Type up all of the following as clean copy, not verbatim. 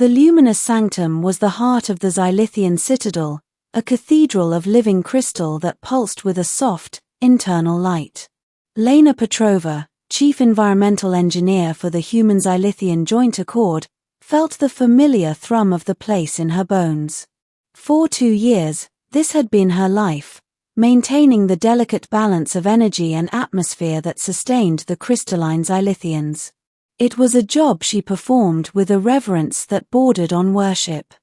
The luminous sanctum was the heart of the Xylithian citadel, a cathedral of living crystal that pulsed with a soft, internal light. Lena Petrova, chief environmental engineer for the human Xylithian joint accord, felt the familiar thrum of the place in her bones. For 2 years, this had been her life, maintaining the delicate balance of energy and atmosphere that sustained the crystalline Xylithians. It was a job she performed with a reverence that bordered on worship.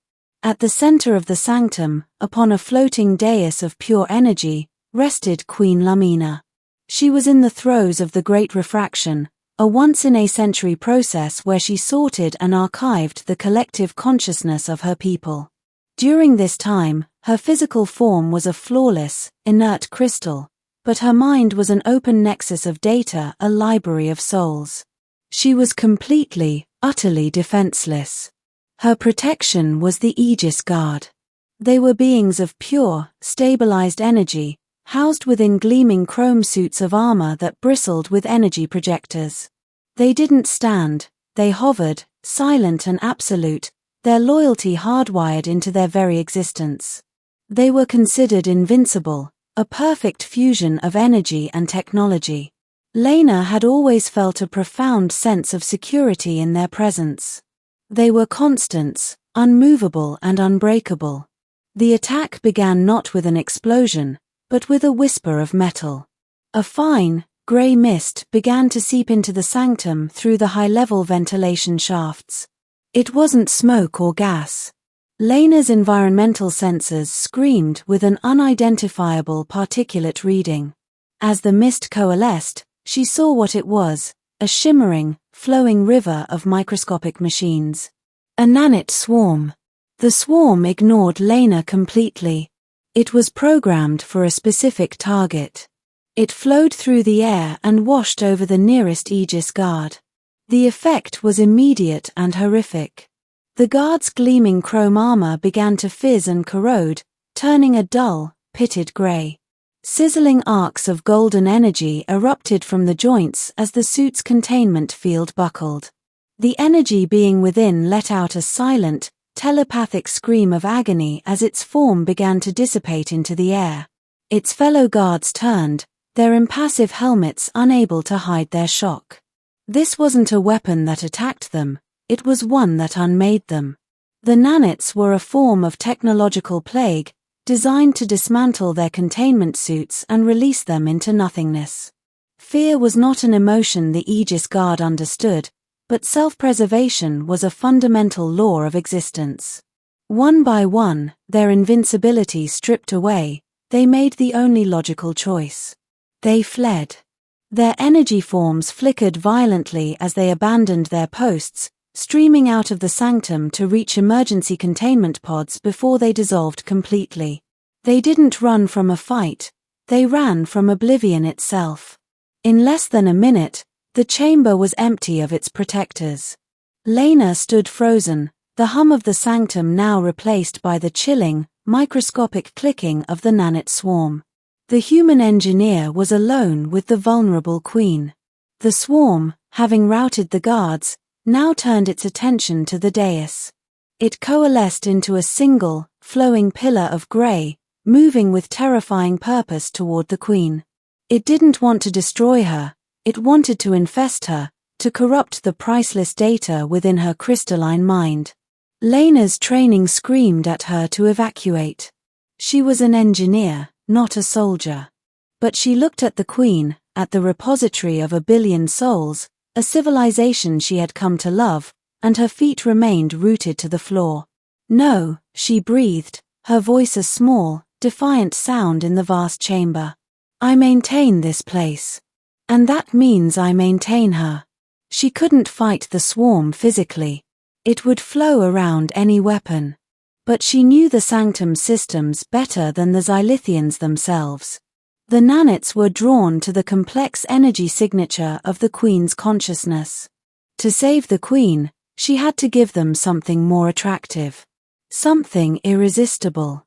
At the center of the sanctum, upon a floating dais of pure energy, rested Queen Lamina. She was in the throes of the Great Refraction, a once-in-a-century process where she sorted and archived the collective consciousness of her people. During this time, her physical form was a flawless, inert crystal, but her mind was an open nexus of data, a library of souls. She was completely, utterly defenseless. Her protection was the Aegis Guard. They were beings of pure, stabilized energy, housed within gleaming chrome suits of armor that bristled with energy projectors. They didn't stand, they hovered, silent and absolute, their loyalty hardwired into their very existence. They were considered invincible, a perfect fusion of energy and technology. Lena had always felt a profound sense of security in their presence. They were constants, unmovable and unbreakable. The attack began not with an explosion, but with a whisper of metal. A fine, grey mist began to seep into the sanctum through the high-level ventilation shafts. It wasn't smoke or gas. Lena's environmental sensors screamed with an unidentifiable particulate reading. As the mist coalesced, she saw what it was, a shimmering, flowing river of microscopic machines. A nanite swarm. The swarm ignored Lena completely. It was programmed for a specific target. It flowed through the air and washed over the nearest Aegis Guard. The effect was immediate and horrific. The guard's gleaming chrome armor began to fizz and corrode, turning a dull, pitted gray. Sizzling arcs of golden energy erupted from the joints as the suit's containment field buckled. The energy being within let out a silent, telepathic scream of agony as its form began to dissipate into the air. Its fellow guards turned, their impassive helmets unable to hide their shock. This wasn't a weapon that attacked them, it was one that unmade them. The nanites were a form of technological plague, designed to dismantle their containment suits and release them into nothingness. Fear was not an emotion the Aegis Guard understood, but self-preservation was a fundamental law of existence. One by one, their invincibility stripped away, they made the only logical choice. They fled. Their energy forms flickered violently as they abandoned their posts, streaming out of the sanctum to reach emergency containment pods before they dissolved completely. They didn't run from a fight, they ran from oblivion itself. In less than a minute, the chamber was empty of its protectors. Lena stood frozen, the hum of the sanctum now replaced by the chilling, microscopic clicking of the nanite swarm. The human engineer was alone with the vulnerable queen. The swarm, having routed the guards, now turned its attention to the dais. It coalesced into a single, flowing pillar of grey, moving with terrifying purpose toward the queen. It didn't want to destroy her, it wanted to infest her, to corrupt the priceless data within her crystalline mind. Lena's training screamed at her to evacuate. She was an engineer, not a soldier. But she looked at the queen, at the repository of 1 billion souls, a civilization she had come to love, and her feet remained rooted to the floor. No, she breathed, her voice a small, defiant sound in the vast chamber. I maintain this place. And that means I maintain her. She couldn't fight the swarm physically. It would flow around any weapon. But she knew the sanctum systems better than the Xylithians themselves. The nanites were drawn to the complex energy signature of the queen's consciousness. To save the queen, she had to give them something more attractive. Something irresistible.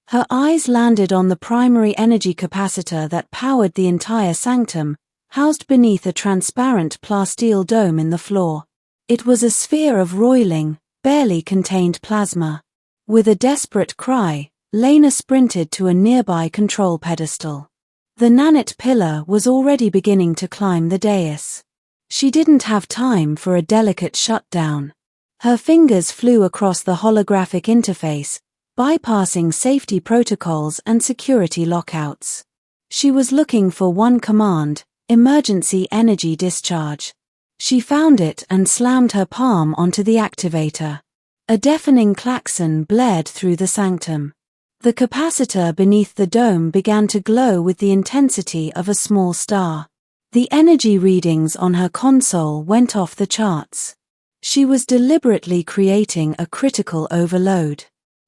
Her eyes landed on the primary energy capacitor that powered the entire sanctum, housed beneath a transparent plasteel dome in the floor. It was a sphere of roiling, barely contained plasma. With a desperate cry, Lena sprinted to a nearby control pedestal. The nanite pillar was already beginning to climb the dais. She didn't have time for a delicate shutdown. Her fingers flew across the holographic interface, bypassing safety protocols and security lockouts. She was looking for one command: emergency energy discharge. She found it and slammed her palm onto the activator. A deafening klaxon blared through the sanctum. The capacitor beneath the dome began to glow with the intensity of a small star. The energy readings on her console went off the charts. She was deliberately creating a critical overload.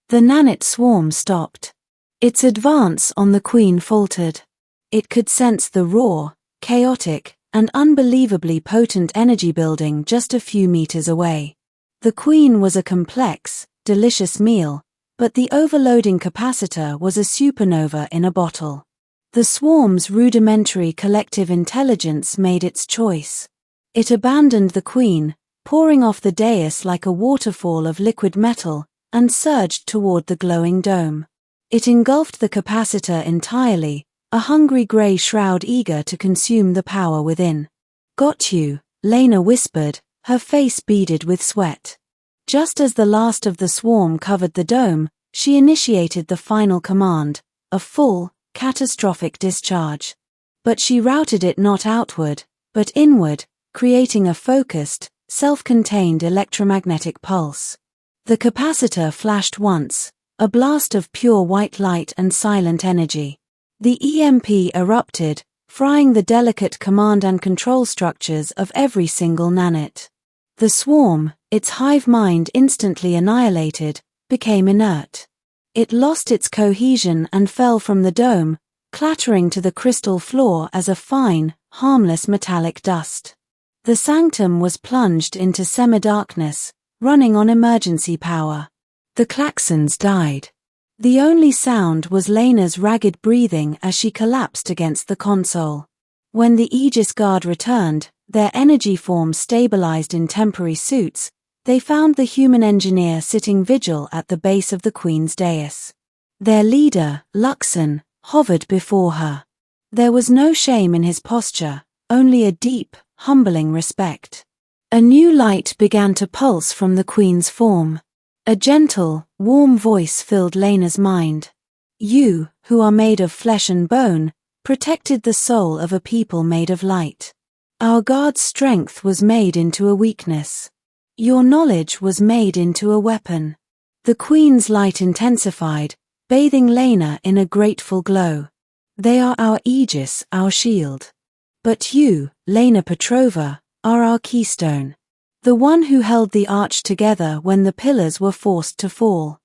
The nanite swarm stopped. Its advance on the Queen faltered. It could sense the raw, chaotic, and unbelievably potent energy building just a few meters away. The Queen was a complex, delicious meal, but the overloading capacitor was a supernova in a bottle. The swarm's rudimentary collective intelligence made its choice. It abandoned the Queen, pouring off the dais like a waterfall of liquid metal, and surged toward the glowing dome. It engulfed the capacitor entirely, a hungry grey shroud eager to consume the power within. "Got you," Lena whispered, her face beaded with sweat. Just as the last of the swarm covered the dome, she initiated the final command, a full, catastrophic discharge. But she routed it not outward, but inward, creating a focused, self-contained electromagnetic pulse. The capacitor flashed once, a blast of pure white light and silent energy. The EMP erupted, frying the delicate command and control structures of every single nanite. The swarm, its hive mind instantly annihilated, became inert. It lost its cohesion and fell from the dome, clattering to the crystal floor as a fine, harmless metallic dust. The sanctum was plunged into semi-darkness, running on emergency power. The klaxons died. The only sound was Lena's ragged breathing as she collapsed against the console. When the Aegis Guard returned, their energy forms stabilized in temporary suits, they found the human engineer sitting vigil at the base of the Queen's dais. Their leader, Luxon, hovered before her. There was no shame in his posture, only a deep, humbling respect. A new light began to pulse from the Queen's form. A gentle, warm voice filled Lena's mind. "You, who are made of flesh and bone, protected the soul of a people made of light. Our Guard's strength was made into a weakness. Your knowledge was made into a weapon." The Queen's light intensified, bathing Lena in a grateful glow. "They are our aegis, our shield. But you, Lena Petrova, are our keystone. The one who held the arch together when the pillars were forced to fall.